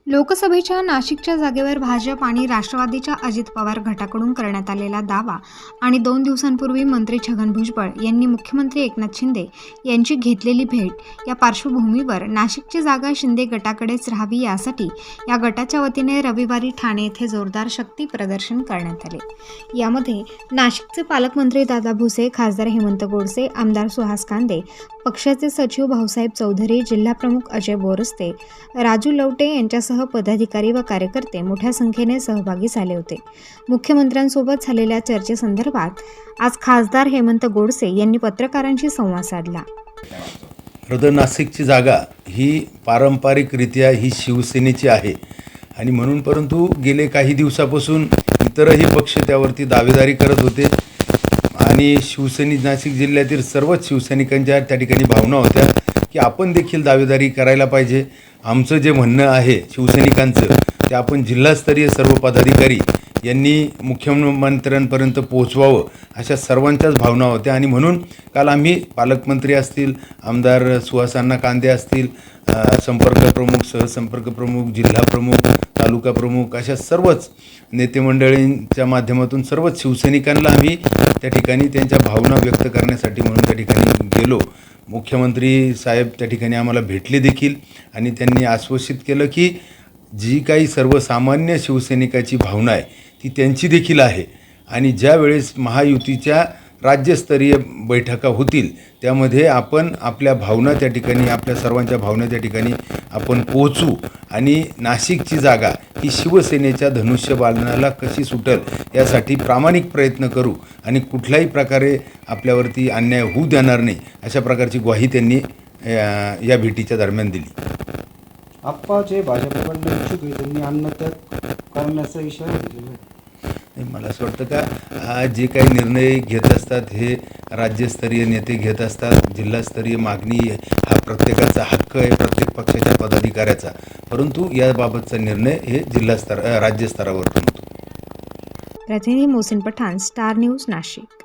लोकसभेच्या नाशिकच्या जागेवर भाजप आणि राष्ट्रवादीच्या अजित पवार गटाकडून करण्यात आलेला दावा आणि 2 दिवसांपूर्वी मंत्री छगन भुजबळ यांनी मुख्यमंत्री एकनाथ शिंदे यांची घेतलेली भेट या पार्श्वभूमीवर नाशिकची जागा शिंदे गटाकडेच राहावी यासाठी या गटाच्या वतीने रविवारी ठाणे येथे जोरदार शक्ती प्रदर्शन करण्यात आले। यामध्ये नाशिकचे पालकमंत्री दादा भुसे, खासदार हेमंत गोडसे, आमदार सुहास कांदे, पक्षाचे सचिव भाऊसाहेब चौधरी, जिल्हाप्रमुख अजय बोरस्ते, राजू लवटे यांच्यासह पदाधिकारी व कार्यकर्ते मोठ्या संख्येने सहभागी झाले होते। मुख्यमंत्र्यांसोबत झालेल्या चर्चेसंदर्भात आज खासदार हेमंत गोडसे यांनी पत्रकारांशी संवाद साधला। नाशिकची जागा ही पारंपरिकरित्या ही शिवसेनेची आहे आणि म्हणून परंतु गेले काही दिवसापासून इतरही पक्ष त्यावरती दावेदारी करत होते आणि नाशिक जिल्ह्यातील सर्वच शिवसैनिकांच्या त्या ठिकाणी भावना होत्या की आपण देखील दावेदारी करायला पाहिजे। आमचं जे म्हणणं आहे शिवसैनिकांचं ते आपण जिल्हास्तरीय सर्व पदाधिकारी यांनी मुख्यमंत्र्यांपर्यंत पोहोचवावं अशा सर्वांच्याच भावना होत्या आणि म्हणून काल आम्ही पालकमंत्री असतील, आमदार सुहासांना कांदे असतील, संपर्क प्रमुख, सहसंपर्क प्रमुख, जिल्हा प्रमुख, तालुका प्रमुख अशा सर्वच नेते मंडळींच्या माध्यमातून सर्वच शिवसैनिकांना आम्ही त्या ठिकाणी त्यांच्या भावना व्यक्त करण्यासाठी म्हणून त्या ठिकाणी गेलो। मुख्यमंत्री साहेब त्या ठिकाणी आम्हाला भेटले देखील आणि त्यांनी आश्वासित केलं की जी काही सर्वसामान्य शिवसैनिकाची भावना आहे ती त्यांची देखील आहे आणि ज्या वेळेस महायुतीच्या राज्यस्तरीय बैठका होतील त्यामध्ये आपण आपल्या भावना त्या ठिकाणी, आपल्या सर्वांच्या भावना त्या ठिकाणी आपण पोहोचू आणि नाशिकची जागा ही शिवसेनेच्या धनुष्यबाणाला कशी सुटेल यासाठी प्रामाणिक प्रयत्न करू आणि कुठल्याही प्रकारे आपल्यावरती अन्याय होऊ देणार नाही अशा प्रकारची ग्वाही त्यांनी या भेटीच्या दरम्यान दिली। आप्पा जे भाजपकडून इच्छुक आहे त्यांनी अन्नत्याग करण्याचा इशारा दिलेला आहे। मला असं वाटतं का जे काही निर्णय घेत असतात हे राज्यस्तरीय नेते घेत असतात, जिल्हास्तरीय मागणी हा प्रत्येकाचा हक्क आहे, प्रत्येक पक्षाच्या पदाधिकाऱ्याचा, परंतु याबाबतचा निर्णय हे राज्यस्तरावरून होतो। प्रतिनिधी मोहसिन पठाण, स्टार न्यूज, नाशिक।